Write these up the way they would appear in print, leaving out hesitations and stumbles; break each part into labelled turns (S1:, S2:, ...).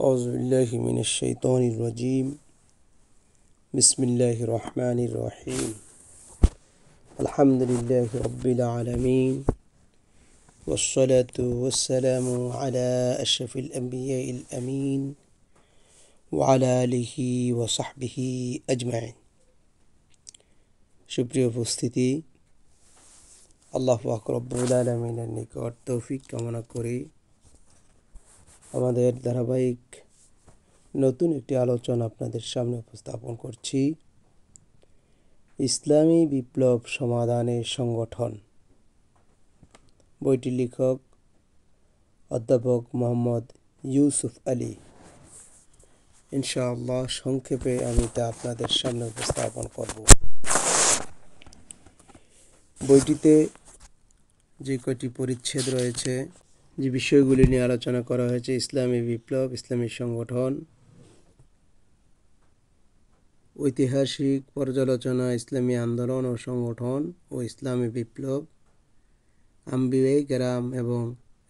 S1: أعوذ بالله من الشيطان الرجيم بسم الله الرحمن الرحيم الحمد لله رب العالمين والصلاة والسلام على أشرف الأنبياء الأمين وعلى آله وصحبه أجمعين সুপ্রিয় উপস্থিতি, আল্লাহ পাক রব্বুল আলামিনের নিকট তৌফিক কামনা করি আমাদের ধারাবাহিক নতুন একটি আলোচনা আপনাদের সামনে উপস্থাপন করছি। ইসলামী বিপ্লব সমাধানের সংগঠন, বইটির লেখক অধ্যাপক মোহাম্মদ ইউসুফ আলী। ইনশাআল্লাহ সংক্ষেপে আমি তা আপনাদের সামনে উপস্থাপন করব। বইটিতে যে কয়টি পরিচ্ছেদ রয়েছে, যে বিষয়গুলি নিয়ে আলোচনা করা হয়েছে: ইসলামী বিপ্লব, ইসলামী সংগঠন, ঐতিহাসিক পর্যালোচনা, ইসলামী আন্দোলন ও সংগঠন ও ইসলামী বিপ্লব, আম্বিয়ায়ে কেরাম এবং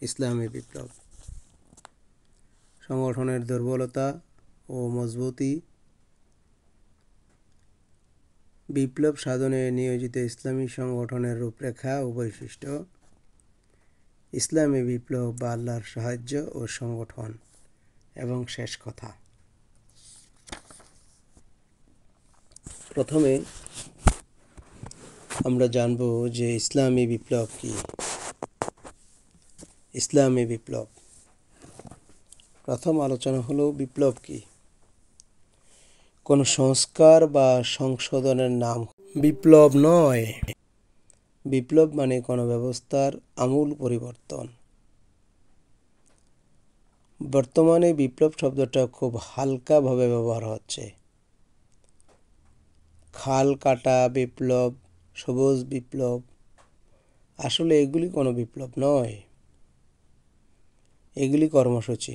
S1: ইসলামী বিপ্লব, সংগঠনের দুর্বলতা ও মজবুতি, বিপ্লব সাধনে নিয়োজিত ইসলামী সংগঠনের রূপরেখা ও বৈশিষ্ট্য, ইসলামী বিপ্লব বা আল্লাহর সাহায্য ও সংগঠন, এবং শেষ কথা। প্রথমে আমরা জানব যে ইসলামী বিপ্লব কি। ইসলামী বিপ্লব, প্রথম আলোচনা হলো বিপ্লব কি। কোন সংস্কার বা সংশোধনের নাম বিপ্লব নয়। বিপ্লব মানে কোনো ব্যবস্থার আমূল পরিবর্তন। বর্তমানে বিপ্লব শব্দটা খুব হালকাভাবে ব্যবহার হচ্ছে। খাল কাটা বিপ্লব, সবুজ বিপ্লব, আসলে এগুলি কোনো বিপ্লব নয়, এগুলি কর্মসূচি।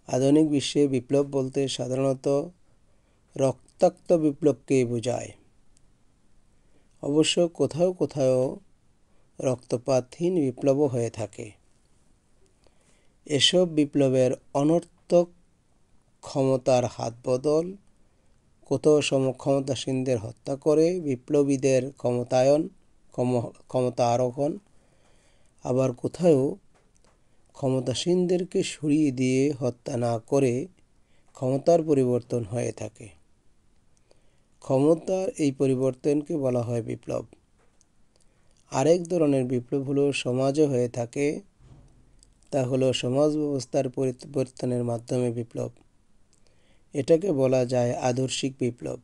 S1: আধুনিক বিশ্বে বিপ্লব বলতে সাধারণত রক্তাক্ত বিপ্লবকেই বোঝায়। অবশ্য কোথাও কোথাও রক্তপাতহীন বিপ্লবও হয়ে থাকে। এসব বিপ্লবের অনর্থক ক্ষমতার হাত বদল, কোথাও সমক্ষমতাসীনদের হত্যা করে বিপ্লবীদের ক্ষমতা আরোহণ, আবার কোথাও ক্ষমতাসীনদেরকে সরিয়ে দিয়ে হত্যা না করে ক্ষমতার পরিবর্তন হয়ে থাকে। ক্ষমতার এই পরিবর্তনকে বলা হয় বিপ্লব। আরেক ধরনের বিপ্লব হলো সমাজে হয়ে থাকে, তা হলো সমাজ ব্যবস্থার পরিবর্তনের মাধ্যমে বিপ্লব। এটাকে বলা যায় আদর্শিক বিপ্লব।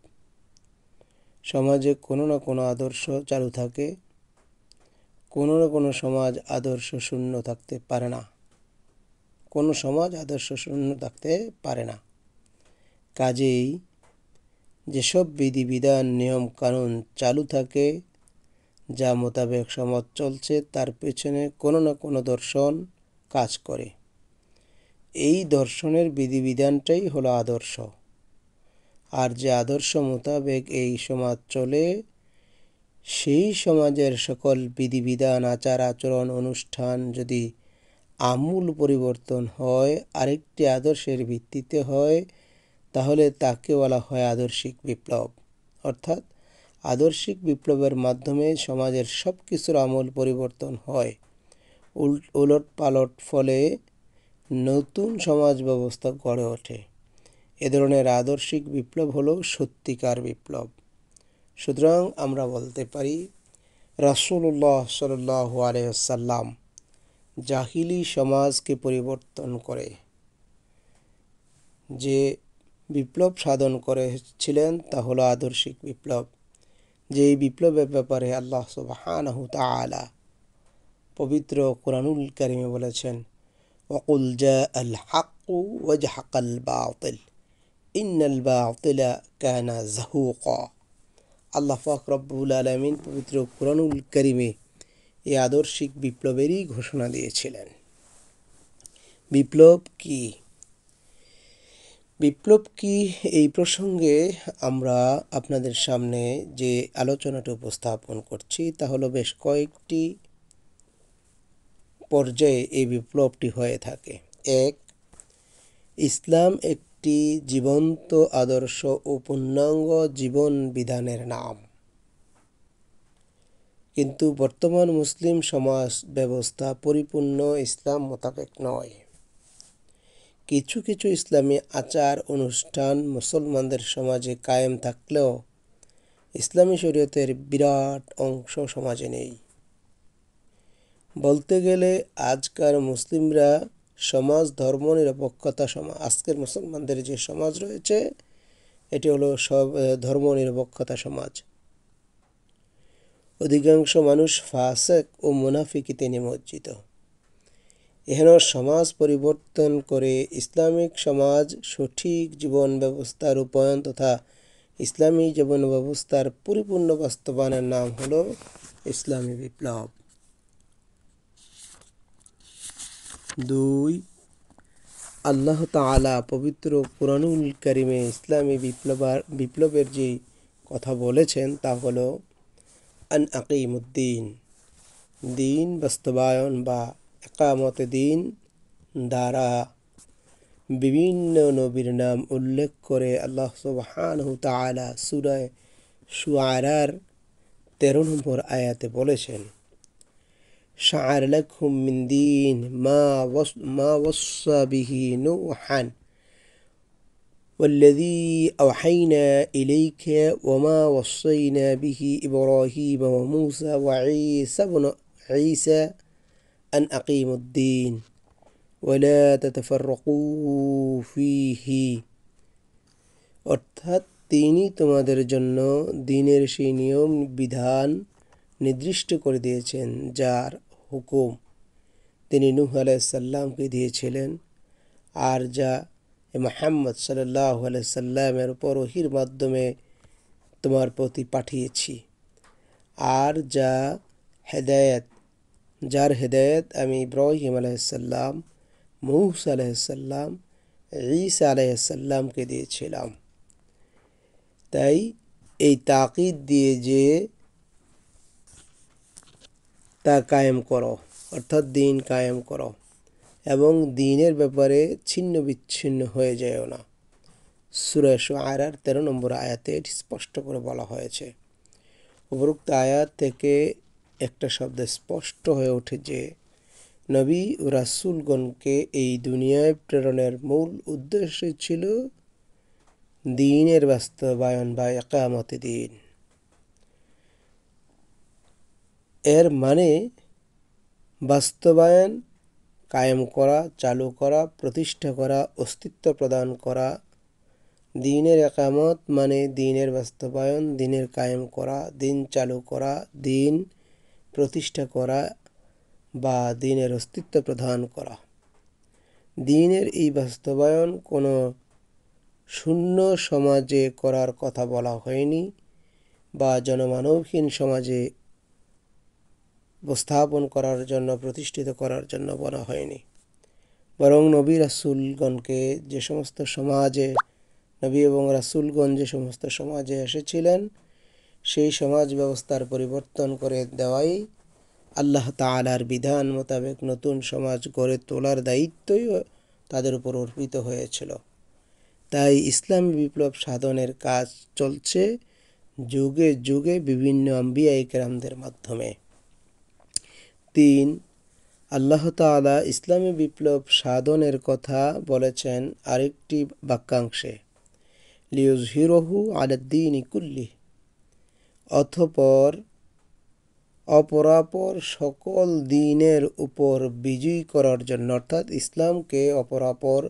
S1: সমাজে কোনো না কোনো আদর্শ চালু থাকে, কোনো না কোনো সমাজ আদর্শ শূন্য থাকতে পারে না। কোনো সমাজ আদর্শ শূন্য থাকতে পারে না। কাজেই যেসব বিধিবিধান, নিয়ম কানুন চালু থাকে, যা মোতাবেক সমাজ চলছে, তার পেছনে কোনো না কোনো দর্শন কাজ করে। এই দর্শনের বিধিবিধানটাই হলো আদর্শ। আর যে আদর্শ মোতাবেক এই সমাজ চলে, সেই সমাজের সকল বিধিবিধান, আচার আচরণ, অনুষ্ঠান যদি আমূল পরিবর্তন হয়, আরেকটি আদর্শের ভিত্তিতে হয়, তাহলে তাকে বলা হয় আদর্শিক বিপ্লব। অর্থাৎ আদর্শিক বিপ্লবের মাধ্যমে সমাজের সব কিছুর আমূল পরিবর্তন হয়। উলট পালট ফলে নতুন সমাজ ব্যবস্থা গড়ে ওঠে। এ ধরনের আদর্শিক বিপ্লব হলো সত্যিকার বিপ্লব। সুতরাং আমরা বলতে পারি, রাসূলুল্লাহ সাল্লাল্লাহু আলাইহি ওয়াসাল্লাম জাহিলি সমাজকে পরিবর্তন করে যে বিপ্লব সাধন করেছিলেন, তা হলো আদর্শিক বিপ্লব। যে বিপ্লবের ব্যাপারে আল্লাহ সুবহানাহু তাআলা পবিত্র কুরআনুল কারীমে বলেছেন, ওয়াকুল জাআল হাক্কু ওয়াজহাকাল বাতিল ইন্নাল বাতিলা কানা যাহুকা। আল্লাহ পাক রব্বুল আলামিন পবিত্র কুরআনুল কারীমে এই আদর্শিক বিপ্লবেরই ঘোষণা দিয়েছিলেন। বিপ্লব কি? বিপ্লব কি, এই প্রসঙ্গে আমরা আপনাদের সামনে যে আলোচনাটি উপস্থাপন করছি, তা হলো বেশ কয়েকটি পর্যায়ে এই বিপ্লবটি হয়ে থাকে। এক, ইসলাম একটি জীবন্ত আদর্শ ও পূর্ণাঙ্গ জীবন বিধানের নাম। কিন্তু বর্তমান মুসলিম সমাজ ব্যবস্থা পরিপূর্ণ ইসলাম মোতাবেক নয়। কিছু কিছু ইসলামী আচার অনুষ্ঠান মুসলমানদের সমাজে কায়েম থাকলেও ইসলামী শরীয়তের বিরাট অংশ সমাজে নেই। বলতে গেলে আজকার মুসলিমরা সমাজ ধর্মনিরপেক্ষতা সমাজ। আজকের মুসলমানদের যে সমাজ রয়েছে এটি হলো সব ধর্মনিরপেক্ষতা সমাজ। অধিকাংশ মানুষ ফাসেক ও মুনাফিকিতে নিমজ্জিত। এহেন সমাজ পরিবর্তন করে ইসলামিক সমাজ সঠিক জীবন ব্যবস্থা রূপায়ণ তথা ইসলামী জীবন ব্যবস্থার পরিপূর্ণ বাস্তবায়নের নাম হলো ইসলামী বিপ্লব। 2. আল্লাহ তাআলা পবিত্র কুরআনুল কারীমে ইসলামী বিপ্লবের যে কথা বলেছেন তা হলো আন আকিমুদ্দিন, দিন বাস্তবায়ন বা একামতে দিন দ্বারা বিভিন্ন নবীর নাম উল্লেখ করে আল্লাহ সুবহানাহু তাআলা সূরা শুআরার 13 নম্বর আয়াতে বলেছেন, শাআর লাকুম মিন দীন মা ওয়াসা বিহি নূহান والذي أوحينا إليك وما وصينا به إبراهيم وموسى وعيسى بن عيسى أن أقيموا الدين ولا تتفرقوا فيه। অর্থাৎ তিনি তোমাদের জন্য দ্বীনের সেই নিয়ম বিধান নির্দিষ্ট করে দিয়েছেন যার হুকুম তিনি নূহ আলাইহিস সালামকে দিয়েছিলেন আর যা মুহাম্মদ সাল্লাল্লাহু আলাইহি সাল্লামের উপর ওহীর মাধ্যমে তোমার প্রতি পাঠিয়েছি, আর যার হেদায়েত আমি ইব্রাহিম আলাইহিস সালাম, মূসা আলাইহিস সালাম, ঈসা আলাইহিস সালামকে দিয়েছিলাম। তাই এই তাকিদ দিয়ে যে তা কায়েম করো, অর্থাৎ দিন কায়েম করো এবং দিনের ব্যাপারে ছিন্ন বিচ্ছিন্ন হয়ে যায়ও না। সূরা শুআরার 13 নম্বর আয়াতে এটি স্পষ্ট করে বলা হয়েছে। উপরোক্ত আয়াত থেকে একটা শব্দ স্পষ্ট হয়ে ওঠে যে নবী ও রাসূলগণকে এই দুনিয়ায় প্রেরণের মূল উদ্দেশ্য ছিল দ্বীনের বাস্তবায়ন বা ইকামতে দ্বীন। এর মানে বাস্তবায়ন, কায়েম করা, চালু করা, প্রতিষ্ঠা করা, অস্তিত্ব প্রদান করা। দ্বীনের ইকামত মানে দ্বীনের বাস্তবায়ন, দ্বীনের কায়েম করা, দ্বীন চালু করা, দ্বীন প্রতিষ্ঠা করা বা দ্বীনের অস্তিত্ব প্রদান করা। দ্বীনের এই বাস্তবায়ন কোনো শূন্য সমাজে করার কথা বলা হয়নি বা জনমানবহীন সমাজে উপস্থাপন করার জন্য, প্রতিষ্ঠিত করার জন্য বলা হয়নি। বরং নবী রাসূলগণকে যে সমস্ত সমাজে নবী এবং রাসূলগণ যে সমস্ত সমাজে এসেছিলেন সেই সমাজ ব্যবস্থার পরিবর্তন করে দেওয়াই আল্লাহ তাআলার বিধান মোতাবেক নতুন সমাজ গড়ে তোলার দায়িত্বই তাদের উপর অর্পিত হয়েছিল। তাই ইসলামী বিপ্লব সাধনের কাজ চলছে যুগে যুগে বিভিন্ন আম্বিয়া ইকরামদের মাধ্যমে। 3. আল্লাহ তাআলা ইসলামী বিপ্লব সাধনের কথা বলেছেন আরেকটি বাক্যাংশে, লিইয়ুযহিরাহু আলাদ-দীনি কুল্লিহি, অপরাপর সকল দ্বীনের উপর বিজয়ী করার জন্য, অর্থাৎ ইসলামকে অপরাপর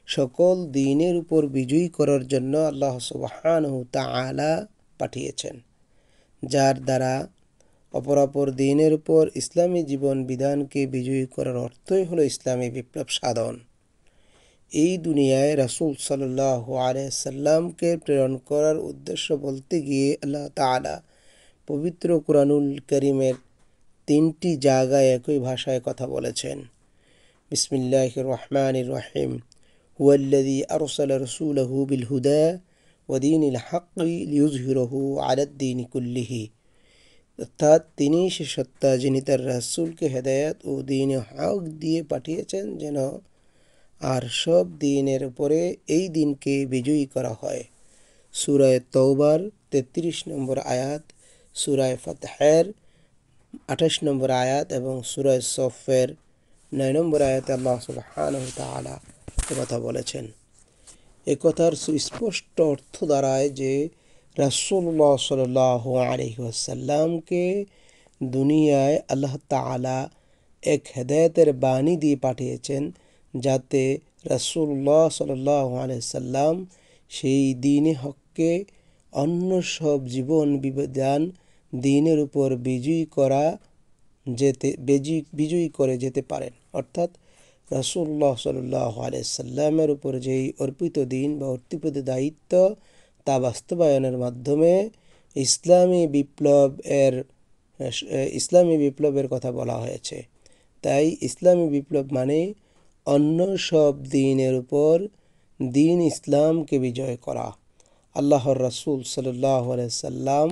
S1: সকল দ্বীনের উপর বিজয়ী করার জন্য আল্লাহ সুবহানাহু তাআলা পাঠিয়েছেন, যার দ্বারা অপরাপর দ্বীনের উপর ইসলামী জীবন বিধানকে বিজয়ী করার অর্থই হলো ইসলামী বিপ্লব সাধন। এই দুনিয়ায় রাসূল সাল্লাল্লাহু আলাইহি সাল্লামকে প্রেরণ করার উদ্দেশ্য বলতে গিয়ে আল্লাহ তাআলা পবিত্র কুরআনুল কারীমের 3টি জায়গায় একই ভাষায় কথা বলেছেন। বিসমিল্লাহির রহমানির রহিম, হুয়াল্লাযী আরসালা রাসূলাহু বিল হুদা ওয়া দীনিল হাক্কি লিইয়ুযহিরাহু আলাদ-দীনি কুল্লিহি, অর্থাৎ তিনি সে সত্তা যিনি তার রাসূলকে হেদায়েত ও দ্বীনে হক দিয়ে পাঠিয়েছেন যেন আর সব দিনের উপরে এই দিনকে বিজয়ী করা হয়। সূরা তওবার ৩৩ নম্বর আয়াত, সূরা ফাতহের ২৮ নম্বর আয়াত এবং সূরা সফের ৯ নম্বর আয়াতে আল্লাহ সুবহানাহু ওয়া তাআলা কথা বলেছেন। একথার সুস্পষ্ট অর্থ দাঁড়ায় যে রাসূলুল্লাহ সাল্লাল্লাহু আলাইহি ওয়াসাল্লামকে দুনিয়ায় আল্লাহ তাআলা এক হেদায়েতের বাণী দিয়ে পাঠিয়েছেন, যাতে রাসূলুল্লাহ সাল্লাল্লাহু আলাইহি সাল্লাম সেই দ্বীনে হককে অন্য সব জীবন বিধান দ্বীনের উপর বিজয়ী করে যেতে পারেন। অর্থাৎ রাসূলুল্লাহ সাল্লাল্লাহু আলাইহি সাল্লামের উপর যেই অর্পিত দ্বীন বা অর্পিত দায়িত্ব, তা বাস্তবায়নের মাধ্যমে ইসলামী বিপ্লবের কথা বলা হয়েছে। তাই ইসলামী বিপ্লব মানে অন্য সব দ্বীনের উপর দ্বীন ইসলামকে বিজয় করা। আল্লাহর রাসূল সাল্লাল্লাহু আলাইহি সাল্লাম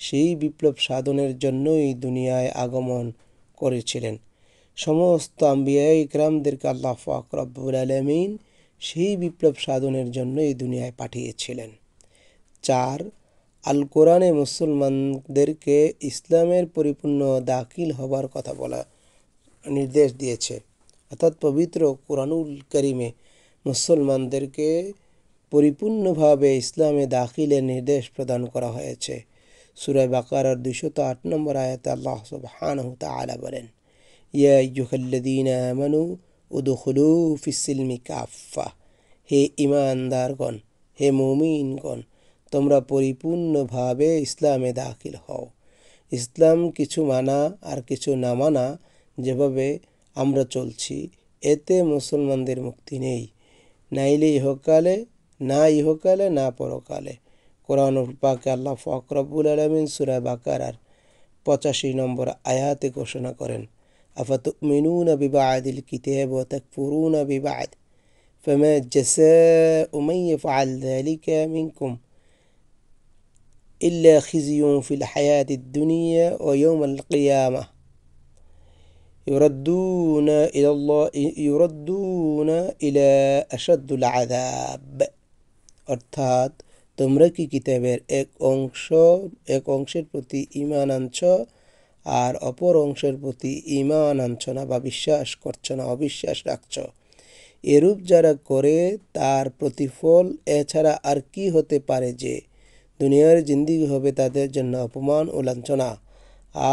S1: সেই বিপ্লব সাধনের জন্যই দুনিয়ায় আগমন করেছিলেন। সমস্ত আম্বিয়া ইকরামদেরকে আল্লাহ পাক রব্বুল আলামিন সেই বিপ্লব সাধনের জন্যই দুনিয়ায় পাঠিয়েছিলেন। ৪. আল কোরআনে মুসলমানদেরকে ইসলামের পরিপূর্ণ দাখিল হবার কথা বলা নির্দেশ দিয়েছে। অর্থাৎ পবিত্র কোরআনুল কারীমে মুসলমানদেরকে পরিপূর্ণভাবে ইসলামে দাখিলের নির্দেশ প্রদান করা হয়েছে। সূরা বাকারার ২০৮ নম্বর আয়াতে আল্লাহ সুবহানাহু ওয়া তাআলা বলেন, ইয়া আইয়ুহাল্লাযীনা আমানু উদখুলু ফিস-সিলমি কাফা। হে ঈমানদারগণ, হে মুমিনগণ, তোমরা পরিপূর্ণভাবে ইসলামে দাখিল হও। ইসলাম কিছু মানা আর কিছু না মানা, যেভাবে আমরা চলছি, এতে মুসলমানদের মুক্তি নেই, ইহকালে না পরকালে। কোরআন পাকে আল্লাহ পাক রব্বুল আলামিন সূরা বাকারার ৮৫ নম্বর আয়াতে ঘোষণা করেন, আফাতুমিনুনা বিবাদিল কিতাব ওয়া তাকফুরুনা বিবাদ ফামা জাযাউ মান ইয়াফআল যালিকা মিনকুম ইল্লা খিজিয়ুন ফিল হায়াতিদ দুনিয়া ওয়া ইয়াওমাল কিয়ামাহ ইউরাদ্দুনা ইলা আশাদ্দিল আযাব। অর্থাৎ তোমরা কি কিতাবের এক অংশের প্রতি ঈমান আনছ আর অপর অংশের প্রতি ঈমান আনছ না বা বিশ্বাস করছ না, অবিশ্বাস রাখছ। এরূপ যারা করে তার প্রতিফল এছাড়া আর কি হতে পারে যে দুনিয়ার জিন্দেগি হবে তাদের জন্য অপমান ও লাঞ্ছনা,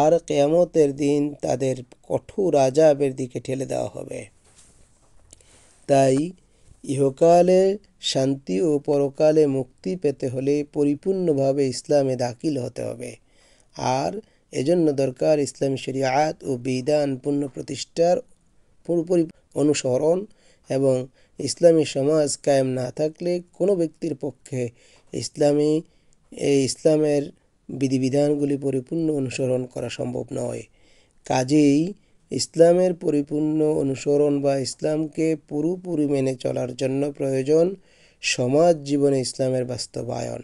S1: আর কিয়ামতের দিন তাদের কঠোর আযাবের দিকে ঠেলে দেওয়া হবে। তাই ইহকালে শান্তি ও পরকালে মুক্তি পেতে হলে পরিপূর্ণভাবে ইসলামে দাখিল হতে হবে। আর এজন্য দরকার ইসলামী শরিয়াত ও বিধান পূর্ণ প্রতিষ্ঠার পুরোপুরি অনুসরণ, এবং ইসলামী সমাজ কায়েম না থাকলে কোনো ব্যক্তির পক্ষে ইসলামের বিধিবিধানগুলি পরিপূর্ণ অনুসরণ করা সম্ভব নয়। কাজেই ইসলামের পরিপূর্ণ অনুসরণ বা ইসলামকে পুরোপুরি মেনে চলার জন্য প্রয়োজন সমাজ জীবনে ইসলামের বাস্তবায়ন।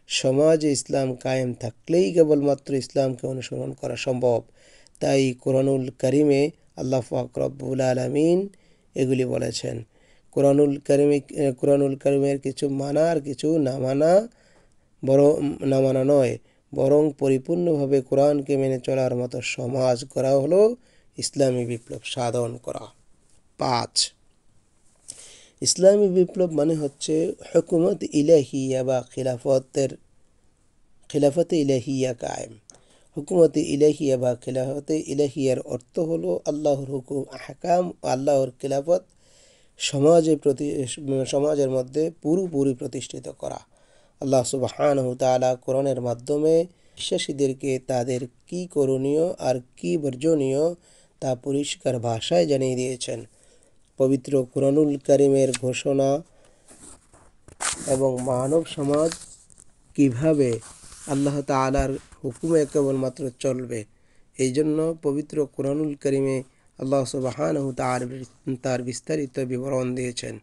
S1: সমাজে ইসলাম কায়েম থাকলেই কেবলমাত্র ইসলামকে অনুসরণ করা সম্ভব। তাই কোরআনুল কারীমে আল্লাহ পাক রব্বুল আলামিন এগুলি বলেছেন। কোরআনুল কারীমের কিছু মানা আর কিছু না মানা নয়, বরং পরিপূর্ণভাবে কোরআনকে মেনে চলার মতো সমাজ করা হলো ইসলামী বিপ্লব সাধন করা। ৫. ইসলামী বিপ্লব মানে হচ্ছে হুকুমত ইলাহিয়া বা খিলাফতে ইলাহিয়া কায়েম। হুকুমতে ইলাহিয়া বা খিলাফতে ইলাহিয়ার অর্থ হলো আল্লাহর হুকুম, আহকাম, আল্লাহর খিলাফত সমাজের মধ্যে পুরোপুরি প্রতিষ্ঠিত করা। আল্লাহ সুবহানাহু ওয়া তাআলা কোরআনের মাধ্যমে বিশ্বাসীদেরকে তাদের কি করণীয় আর কি বর্জনীয় তা পরিষ্কার ভাষায় জানিয়ে দিয়েছেন। পবিত্র কোরআনুল কারীমের ঘোষণা এবং মানব সমাজ কিভাবে আল্লাহ তাআলার হুকুমে কেবলমাত্র চলবে, এই জন্য পবিত্র কোরআনুল কারীমে আল্লাহ সুবহানাহু ওয়া তাআলা তার বিস্তারিত বিবরণ দিয়েছেন।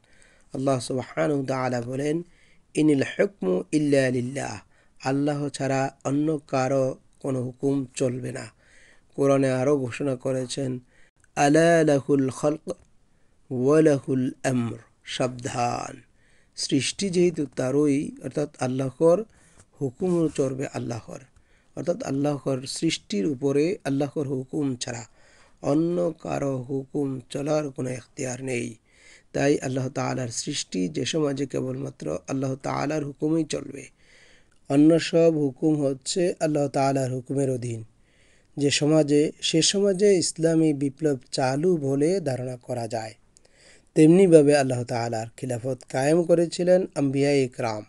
S1: আল্লাহ সুবহানাহু ওয়া তাআলা বলেন, ইনিল হুকমু ইল্লা লিল্লাহ। আল্লাহ ছাড়া অন্য কারো কোনো হুকুম চলবে না। কোরআনে আরও ঘোষণা করেছেন, আলা লাহুল খালক ওয়ালাহুল আমর, সাবধান। সৃষ্টি যেহেতু তারই, অর্থাৎ আল্লাহর হুকুম চলবে আল্লাহর, অর্থাৎ আল্লাহর সৃষ্টির উপরে আল্লাহর হুকুম ছাড়া অন্য কারো হুকুম চলার কোনো এখতিয়ার নেই। তাই আল্লাহ তাআলার সৃষ্টি যে সমাজে কেবলমাত্র আল্লাহ তাআলার হুকুমই চলবে, অন্য সব হুকুম হচ্ছে আল্লাহ তাআলার হুকুমের অধীন। সে সমাজে ইসলামী বিপ্লব চালু বলে ধারণা করা যায়। তেমনিভাবে আল্লাহ তাআলার খিলাফত কায়েম করেছিলেন আম্বিয়ায়ে ইকরাম।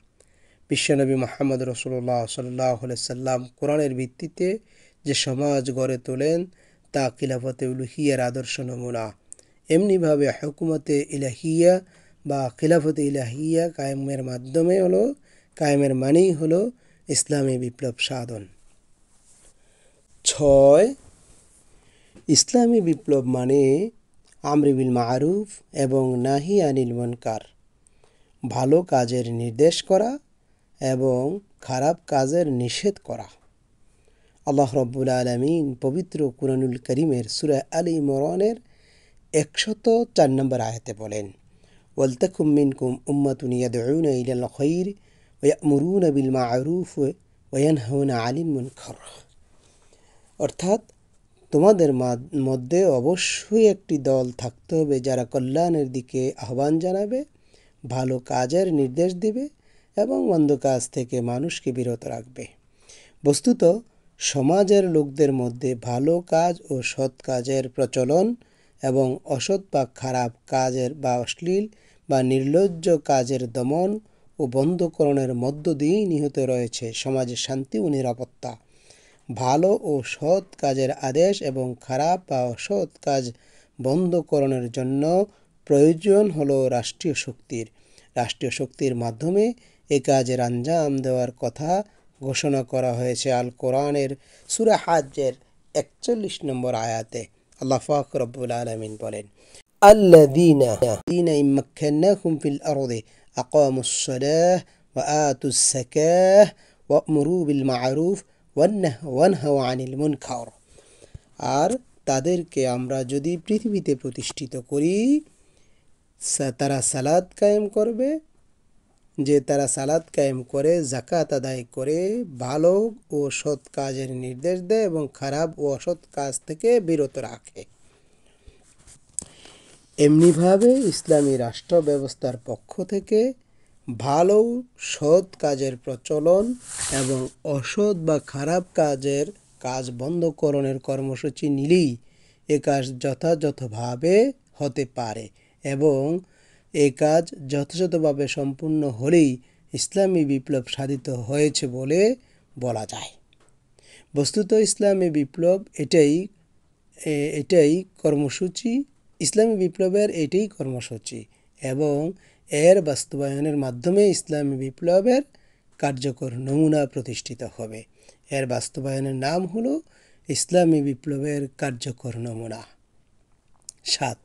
S1: বিশ্বনবী মুহাম্মদ রাসূলুল্লাহ সাল্লাল্লাহু আলাইহি সাল্লাম কোরআনের ভিত্তিতে যে সমাজ গড়ে তোলেন তা খিলাফতে উলুহিয়ার আদর্শ নমুনা। এমনিভাবে হুকুমতে ইলাহিয়া বা খিলাফতে ইলাহিয়া কায়েমের মানেই হলো ইসলামী বিপ্লব সাধন। 6, ইসলামী বিপ্লব মানে আমর বিল মারুফ এবং নাহি আনিল মুনকার, ভালো কাজের নির্দেশ করা এবং খারাপ কাজের নিষেধ করা। আল্লাহ রাব্বুল আলামিন পবিত্র কুরআনুল কারীমের সূরা আলে ইমরানের 104 নম্বর আয়াতে বলেন, ওয়ালতাকুম মিনকুম উম্মাতুন ইয়াদউনা ইলাল খায়র ওয়া ইয়া'মুরুনা বিল মা'রুফ ওয়া ইয়ানহাউনা আনিল মুনকার। অর্থাৎ তোমাদের মধ্যে অবশ্যই একটি দল থাকতে হবে যারা কল্যাণের দিকে আহ্বান জানাবে, ভালো কাজের নির্দেশ দিবে এবং মন্দ কাজ থেকে মানুষকে বিরত রাখবে। বস্তুত সমাজের লোকদের মধ্যে ভালো কাজ ও সৎ কাজের প্রচলন এবং অসৎ বা খারাপ কাজের বা অশ্লীল বা নির্লজ্জ কাজের দমন ও বন্ধকরণের মধ্য দিয়েই নিহিত রয়েছে সমাজের শান্তি ও নিরাপত্তা। ভালো ও সৎ কাজের আদেশ এবং খারাপ বা অসৎ কাজ বন্ধকরণের জন্য প্রয়োজন হলো রাষ্ট্রীয় শক্তির মাধ্যমে এ কাজের আঞ্জাম দেওয়ার কথা ঘোষণা করা হয়েছে আল কোরআনের সূরা হাজ্জের 41 নম্বর আয়াতে। আল্লাহ পাক রব্বুল আলামিন বলেন, আল্লাযীনা ইম্মাক্কান্নাহুম ফিল আরদি আকামুস সালাহ ওয়া আতুস যাকাহ ওয়া আমরু বিল মা'রুফ ওয়ানহাউ আনিল মুনকার। আর তাদেরকে আমরা যদি পৃথিবীতে প্রতিষ্ঠিত করি, তারা সালাত কায়েম করে, যাকাত আদায় করে, ভালো ও সৎ কাজের নির্দেশ দেয় এবং খারাপ ও অসৎ কাজ থেকে বিরত রাখে। এমনিভাবে ইসলামী রাষ্ট্র ব্যবস্থার পক্ষ থেকে ভালো সৎ কাজের প্রচলন এবং অসৎ বা খারাপ কাজ বন্ধকরণের কর্মসূচি নিলেই এ কাজ যথাযথভাবে হতে পারে এবং এ কাজ যথাযথভাবে সম্পূর্ণ হলেই ইসলামী বিপ্লব সাধিত হয়েছে বলে বলা যায়। বস্তুত ইসলামী বিপ্লব এটাই কর্মসূচি, ইসলামী বিপ্লবের এটাই কর্মসূচি এবং এর বাস্তবায়নের মাধ্যমে ইসলামী বিপ্লবের কার্যকর নমুনা প্রতিষ্ঠিত হবে। এর বাস্তবায়নের নাম হলো ইসলামী বিপ্লবের কার্যকর নমুনা। 7,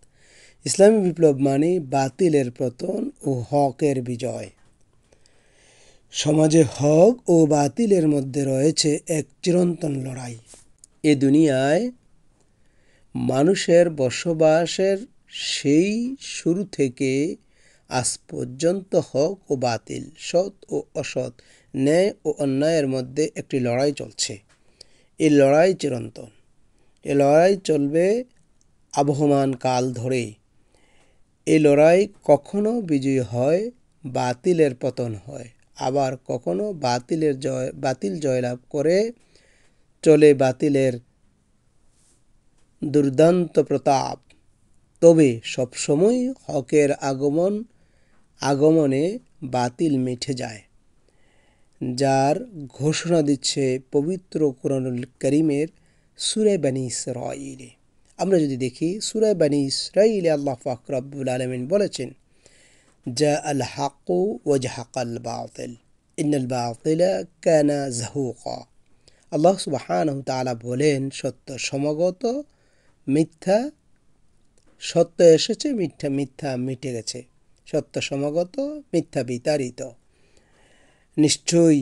S1: ইসলামী বিপ্লব মানে বাতিলের পতন ও হকের বিজয়। সমাজে হক ও বাতিলের মধ্যে রয়েছে এক চিরন্তন লড়াই। এ দুনিয়ায় মানুষের বসবাসের সেই শুরু থেকে আজ পর্যন্ত হক ও বাতিল, সৎ ও অসৎ, ন্যায় ও অন্যায়ের মধ্যে একটি লড়াই চলছে। এই লড়াই চিরন্তন। এই লড়াই চলবে আবহমান কাল ধরে। এই লড়াই কখনো বিজয়ী হয়, বাতিলের পতন হয়, আবার কখনো বাতিল জয়লাভ করে চলে বাতিলের দুর্দান্ত প্রতাপ। তবে সবসময় হকের আগমনে বাতিল মিটে যায়, যার ঘোষণা দিচ্ছে পবিত্র কুরআনুল কারীমের সূরা বনী ইসরাঈলে। আমরা যদি দেখি সূরা বনী ইসরাঈলে আল্লাহ পাক রব্বুল আলামিন বলেছেন, জাআল হাক্কু ওয়া জাহাকাল বাতিল ইন্নাল বাতিলা কানা যাহুকা। আল্লাহ সুবহানাহু ওয়া তাআলা বলেন, সত্য এসেছে, মিথ্যা মিটে গেছে। সত্য সমাগত, মিথ্যা বিতাড়িত। নিশ্চয়ই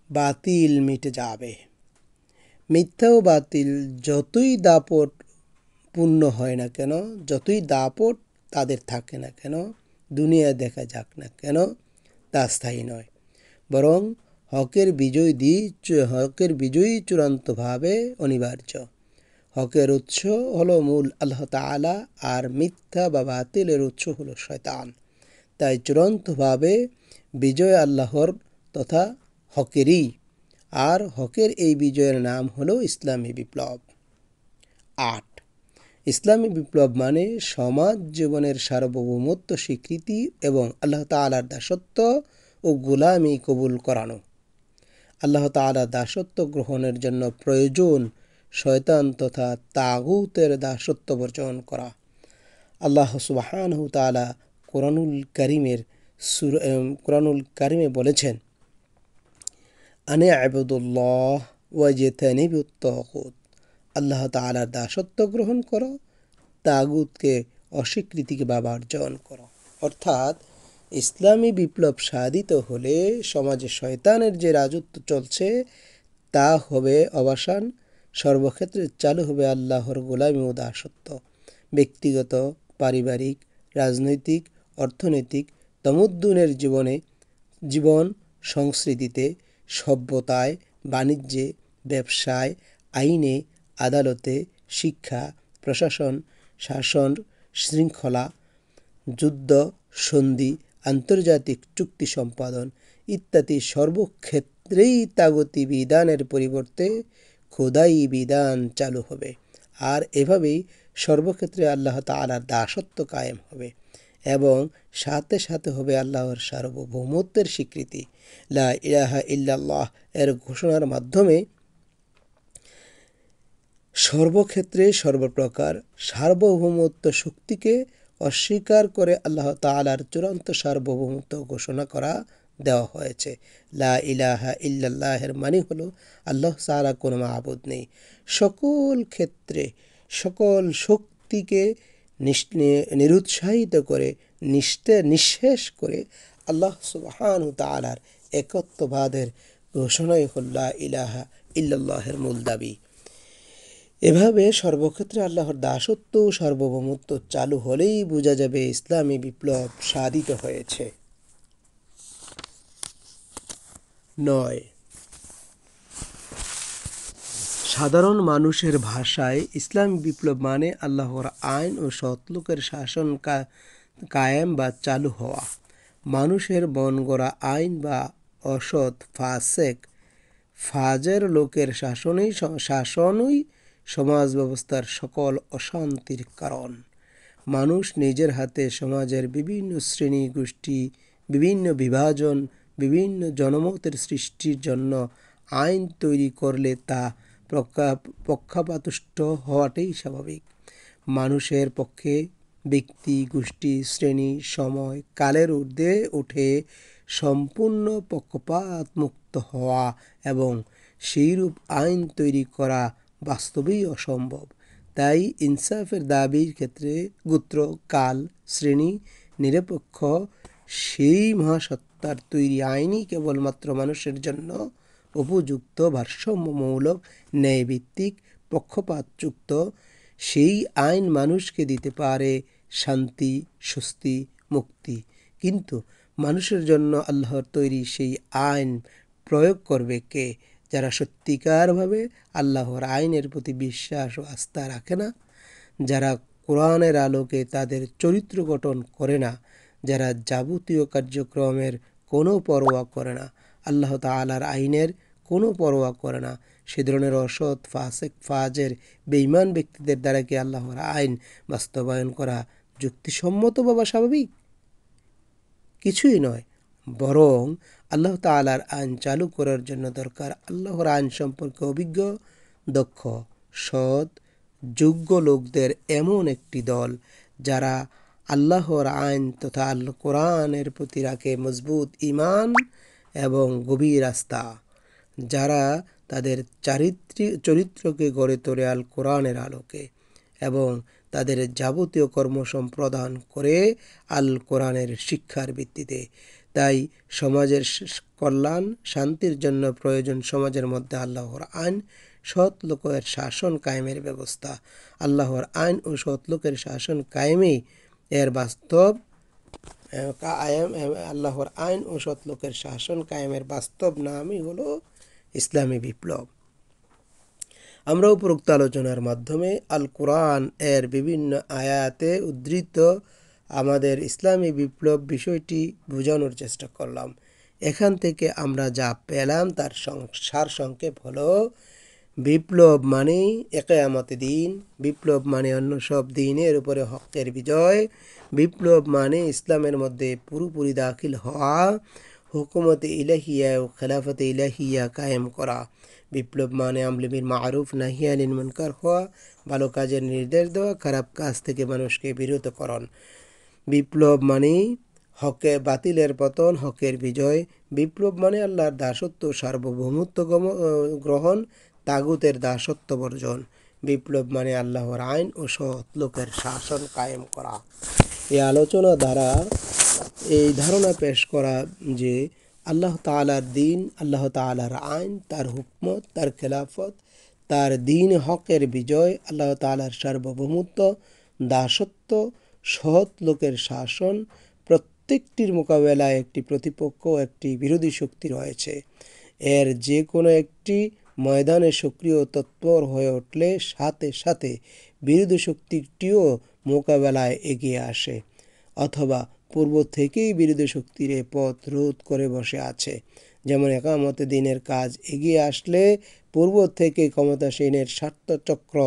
S1: বাতিল মিটে যাবে। মিথ্যা ও বাতিল যতই দাপট পূর্ণ হয় না কেন, যতই দাপট তাদের থাকে না কেন, দুনিয়া দেখা যাক না কেন, তা স্থায়ী নয়, বরং হকের বিজয়ী চূড়ান্তভাবে অনিবার্য। হকের উৎস হলো মূল আল্লাহ তাআলা, আর মিথ্যা বা বাতিলের উৎস হলো শয়তান। তাই চূড়ান্তভাবে বিজয় আল্লাহর তথা হকেরই, আর হকের এই বিজয়ের নাম হলো ইসলামী বিপ্লব। ৮. ইসলামী বিপ্লব মানে সমাজ জীবনের সার্বভৌমত্ব স্বীকৃতি এবং আল্লাহ তাআলার দাসত্ব ও গোলামি কবুল করানো। আল্লাহ তাআলার দাসত্ব গ্রহণের জন্য প্রয়োজন শয়তান তথা তাগুতের দাসত্ব বর্জন করা। আল্লাহ সুবহানাহু তাআলা কোরআনুল কারিমে বলেছেন, আনে আবুদুল্লাহ ওয়াজতানিবুত তাগুত, আল্লাহ তাআলার দাসত্ব গ্রহণ করো, তাগুতকে অস্বীকৃতিকে বা বর্জন করো। অর্থাৎ ইসলামী বিপ্লব সাধিত হলে সমাজে শয়তানের যে রাজত্ব চলছে তা হবে অবসান, সর্বক্ষেত্রে চালু হবে আল্লাহর গোলামি ও দাসত্ব। ব্যক্তিগত, পারিবারিক, রাজনৈতিক, অর্থনৈতিক, তমুদ্দুনের জীবন সংস্কৃতিতে, সভ্যতায়, বাণিজ্যে, ব্যবসায়, আইনে, আদালতে, শিক্ষা, প্রশাসন, শাসন, শৃঙ্খলা, যুদ্ধ, সন্ধি, আন্তর্জাতিক চুক্তি সম্পাদন ইত্যাদি সর্বক্ষেত্রেই তাগুতি বিধানের পরিবর্তে খোদাই বিধান চালু হবে। আর এভাবেই সর্বক্ষেত্রে আল্লাহ তাআলার দাসত্ব কায়েম হবে এবং সাথে সাথে হবে আল্লাহর সার্বভৌমত্বের স্বীকৃতি। লা ইলাহা ইল্লাল্লাহ এর ঘোষণার মাধ্যমে সর্বক্ষেত্রে সর্বপ্রকার সার্বভৌমত্ব শক্তিকে অস্বীকার করে আল্লাহ তাআলার চূড়ান্ত সার্বভৌমত্ব ঘোষণা করা দেওয়া হয়েছে। লা ইলাহা ইল্লাল্লাহের মানে হলো আল্লাহ ছাড়া কোনো মাবুদ নেই। সকল ক্ষেত্রে সকল শক্তিকে নিরুৎসাহিত করে নিঃশেষ করে আল্লাহ সুবহানাহু তাআলার একত্ববাদের ঘোষণাই হল লা ইলাহা ইল্লাল্লাহের মূল দাবি। এভাবে সর্বক্ষেত্রে আল্লাহর দাসত্ব ও সার্বভৌমত্ব চালু হলেই বোঝা যাবে ইসলামী বিপ্লব সাধিত হয়েছে। ৯. সাধারণ মানুষের ভাষায় ইসলামী বিপ্লব মানে আল্লাহর আইন ও সৎলোকের শাসন কায়েম বা চালু হওয়া। মানুষের মন গড়া আইন বা অসৎ ফাজের লোকের শাসনই সমাজ ব্যবস্থার সকল অশান্তির কারণ। মানুষ নিজের হাতে সমাজের বিভিন্ন শ্রেণী গোষ্ঠী, বিভিন্ন বিভাজন, বিভিন্ন জনমতের সৃষ্টির জন্য আইন তৈরি করলে তা পক্ষপাতদুষ্ট হওয়াটাই স্বাভাবিক। মানুষের পক্ষে ব্যক্তি, গোষ্ঠী, শ্রেণী, সময়, কালের ঊর্ধ্বে উঠে সম্পূর্ণ পক্ষপাতমুক্ত হওয়া এবং সেইরূপ আইন তৈরি করা বাস্তবেই অসম্ভব। তাই ইনসাফের দাবির ক্ষেত্রে গোত্র, কাল, শ্রেণী নিরপেক্ষ সেই মহাসত্তার তৈরি আইনই কেবলমাত্র মানুষের জন্য উপযুক্ত, ভারসাম্যমূলক, ন্যায়ভিত্তিক, পক্ষপাতযুক্ত। সেই আইন মানুষকে দিতে পারে শান্তি, স্বস্তি, মুক্তি। কিন্তু মানুষের জন্য আল্লাহর তৈরি সেই আইন প্রয়োগ করবে কে? যারা সত্যিকারভাবে আল্লাহর আইনের প্রতি বিশ্বাস ও আস্থা রাখে না, যারা কোরআনের আলোকে তাদের চরিত্র গঠন করে না, যারা যাবতীয় কার্যক্রমের কোনো পরোয়া করে না, আল্লাহ তাআলার আইনের কোনো পরোয়া করে না, সে ধরনের অসৎ, ফাসেক, ফাজের, বেঈমান ব্যক্তিদের দ্বারা কি আল্লাহর আইন বাস্তবায়ন করা যুক্তিসম্মত বা স্বাভাবিক? কিছুই নয়। বরং আল্লাহ তাআলার আইন চালু করার জন্য দরকার আল্লাহর আইন সম্পর্কে অভিজ্ঞ, দক্ষ, সৎ, যোগ্য লোকদের এমন একটি দল যারা আল্লাহর আইন তথা আল কোরআনের প্রতি রাখে মজবুত ঈমান এবং গভীর আস্থা, যারা তাদের চরিত্রকে গড়ে তোলে আল কোরআনের আলোকে এবং তাদের যাবতীয় কর্ম সম্পাদন করে আল কোরআনের শিক্ষার ভিত্তিতে। তাই সমাজের কল্যাণ, শান্তির জন্য প্রয়োজন সমাজের মধ্যে আল্লাহর আইন, সৎ লোকের শাসন কায়েমের ব্যবস্থা। আল্লাহর আইন ও সৎ লোকের শাসন কায়েমেই এর বাস্তব কায়েম, আল্লাহর আইন ও সৎ লোকের শাসন কায়েমের বাস্তব নামই হলো ইসলামী বিপ্লব। আমরা উপরোক্ত আলোচনার মাধ্যমে আল কোরআন এর বিভিন্ন আয়াতে উদ্ধৃত আমাদের ইসলামী বিপ্লব বিষয়টি বোঝানোর চেষ্টা করলাম। এখান থেকে আমরা যা পেলাম তার সারসংক্ষেপ হলো, বিপ্লব মানে কিয়ামতের দিন, বিপ্লব মানে অন্য সব দিনের উপরে হকের বিজয়, বিপ্লব মানে ইসলামের মধ্যে পুরোপুরি দাখিল হওয়া, হুকুমতে ইলাহিয়া ও খেলাফতে ইলাহিয়া কায়েম করা। বিপ্লব মানে আমলে বিল মারুফ নাহি আনিল মুনকার হওয়া, ভালো কাজের নির্দেশ দেওয়া, খারাপ কাজ থেকে মানুষকে বিরত করণ। বিপ্লব মানে হকে বাতিলের পতন, হকের বিজয়। বিপ্লব মানে আল্লাহর দাসত্ব সার্বভৌমত্ব গ্রহণ, তাগুতের দাসত্ব বর্জন। বিপ্লব মানে আল্লাহর আইন ও সৎ লোকের শাসন কায়েম করা। এই আলোচনা দ্বারা এই ধারণা পেশ করা যে আল্লাহ তাআলার দিন, আল্লাহ তাআলার আইন, তার হুকমত, তার খেলাফত, তার দিন হকের বিজয়, আল্লাহ তাআলার সার্বভৌমত্ব, দাসত্ব, সৎ লোকের শাসন, প্রত্যেকটির মোকাবেলায় একটি প্রতিপক্ষ, একটি বিরোধী শক্তি রয়েছে। এর যে কোনো একটি ময়দানে সক্রিয় তৎপর হয়ে উঠলে সাথে সাথে বিরোধী শক্তিটিও মোকাবেলায় এগিয়ে আসে, অথবা পূর্ব থেকেই বিরোধী শক্তির এ পথ রোধ করে বসে আছে। যেমন একামতে দিনের কাজ এগিয়ে আসলে পূর্ব থেকে ক্ষমতাসীনের স্বার্থচক্র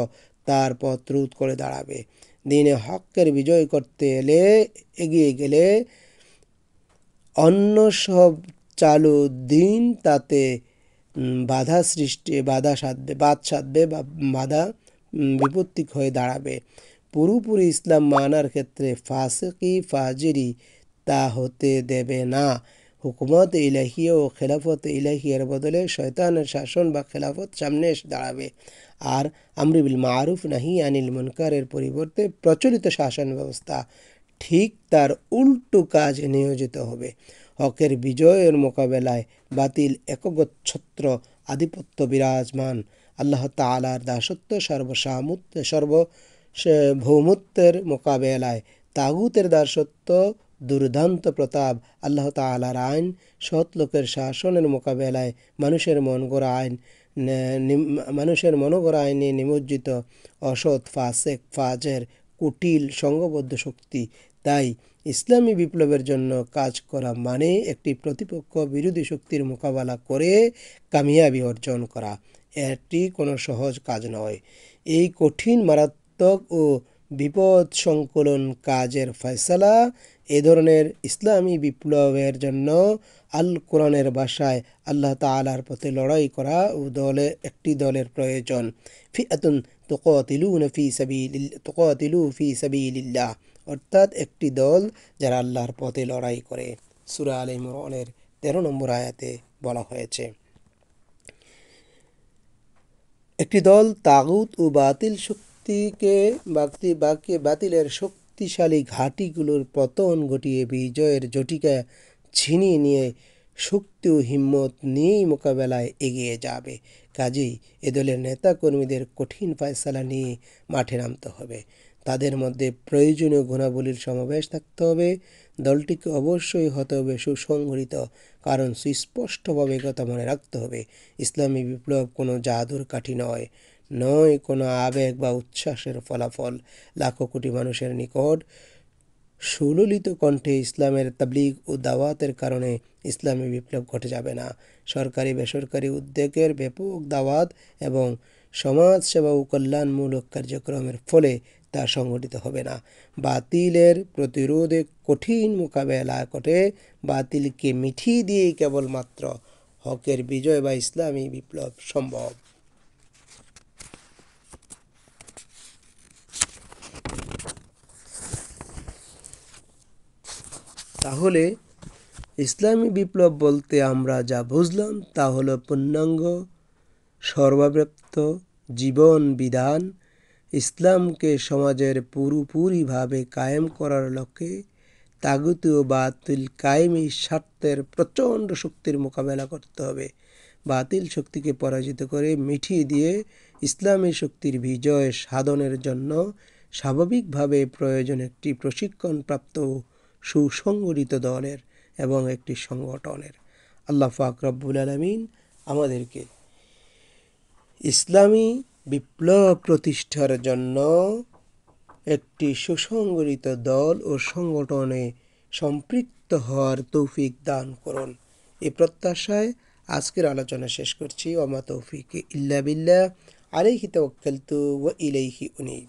S1: তার পথ রোধ করে দাঁড়াবে। দিনে হকের বিজয় করতে এগিয়ে গেলে অন্য সব চালু দিন তাতে বাধা সৃষ্টি, বাদ সাধবে বা বাধা বিপত্তি হয়ে দাঁড়াবে। পুরোপুরি ইসলাম মানার ক্ষেত্রে ফাসিকি ফাজিরি তা হতে দেবে না। হুকুমত ইলাহিয়া ও খেলাফত ইলাহিয়ার বদলে শয়তানের শাসন বা খেলাফত সামনে এসে দাঁড়াবে। আর আমরি বিল মারুফ নাহি আনিল মুনকারের পরিবর্তে প্রচলিত শাসন ব্যবস্থা ঠিক তার উল্টো কাজে নিয়োজিত হবে। হকের বিজয়ের মোকাবেলায় বাতিল একচ্ছত্র আধিপত্য বিরাজমান, আল্লাহ তাআলার দাসত্ব সার্বভৌমত্বের মোকাবেলায় তাগুতের দাসত্ব দুর্দান্ত প্রতাপ, আল্লাহ তাআলার আইন সৎ লোকের শাসনের মোকাবেলায় মানুষের মনোগড়া আইনে নিমজ্জিত অসৎ ফাসেক ফাজের কুটিল সংঘবদ্ধ শক্তি। তাই ইসলামী বিপ্লবের জন্য কাজ করা মানে একটি প্রতিপক্ষ বিরোধী শক্তির মোকাবেলা করে কামিয়াবি অর্জন করা। এটি কোনো সহজ কাজ নয়। এই কঠিন, মারাত্মক ও বিপদ সংকুলন কাজের ফয়সালা এ ধরনের ইসলামী বিপ্লবের জন্য আল কোরআনের ভাষায় আল্লাহ তাআলার পথে লড়াই করা ও একটি দলের প্রয়োজন। ফিআতুন তুকাতিলু ফি সাবিলিল্লাহ, অর্থাৎ একটি দল যারা আল্লাহর পথে লড়াই করে। সূরা আলে ইমরানের 13 নম্বর আয়াতে বলা হয়েছে। একটি দল তাগুত ও বাতিলের শক্তিশালী ঘাঁটিগুলোর পতন ঘটিয়ে বিজয়ের জটিকা ছিনিয়ে নিয়ে শক্তি ও হিম্মত নিয়েই মোকাবেলায় এগিয়ে যাবে। কাজেই এ দলের নেতা কর্মীদের কঠিন ফয়সালা নিয়ে মাঠে নামতে হবে। তাদের মধ্যে প্রয়োজনীয় গুণাবলীর সমাবেশ থাকতে হবে। দলটিকে অবশ্যই হতে হবে সুসংগঠিত, কারণ সুস্পষ্টভাবে কথা মনে রাখতে হবে, ইসলামী বিপ্লব কোনো জাদুর কাঠি নয় কোনো আবেগ বা উচ্ছ্বাসের ফলাফল। লাখো কোটি মানুষের নিকট সুললিত কণ্ঠে ইসলামের তাবলীগ ও দাওয়াতের কারণে ইসলামী বিপ্লব ঘটে যাবে না। সরকারি বেসরকারি উদ্যোগের ব্যাপক দাওয়াত এবং সমাজ সেবা ও কল্যাণমূলক কার্যক্রমের ফলে তা সংগঠিত হবে না। বাতিলের প্রতিরোধে কঠিন মোকাবেলা করে বাতিলকে মিটিয়ে দিয়েই কেবলমাত্র হকের বিজয় বা ইসলামী বিপ্লব সম্ভব। তাহলে ইসলামী বিপ্লব বলতে আমরা যা বুঝলাম তা হলো পূর্ণাঙ্গ সর্বব্যাপ্ত জীবন বিধান, ইসলামকে সমাজের পুরোপুরিভাবে কায়েম করার লক্ষ্যে তাগুত ও বাতিল কায়েমি স্বার্থের প্রচণ্ড শক্তির মোকাবেলা করতে হবে। বাতিল শক্তিকে পরাজিত করে মিটিয়ে দিয়ে ইসলামী শক্তির বিজয় সাধনের জন্য স্বাভাবিকভাবে প্রয়োজন একটি প্রশিক্ষণপ্রাপ্ত সুসংগঠিত দলের এবং একটি সংগঠনের। আল্লাহ পাক রব্বুল আলামিন আমাদেরকে ইসলামী বিপ্লব প্রতিষ্ঠার জন্য একটি সুসংগঠিত দল ও সংগঠনে সম্পৃক্ত হওয়ার তৌফিক দান করুন। এই প্রত্যাশায় আজকের আলোচনা শেষ করছি। ওমা তৌফিক ইল্লা বিল্লাহ, আলাইহি তাওয়াক্কালতু ওয়া ইলাইহি উনীব।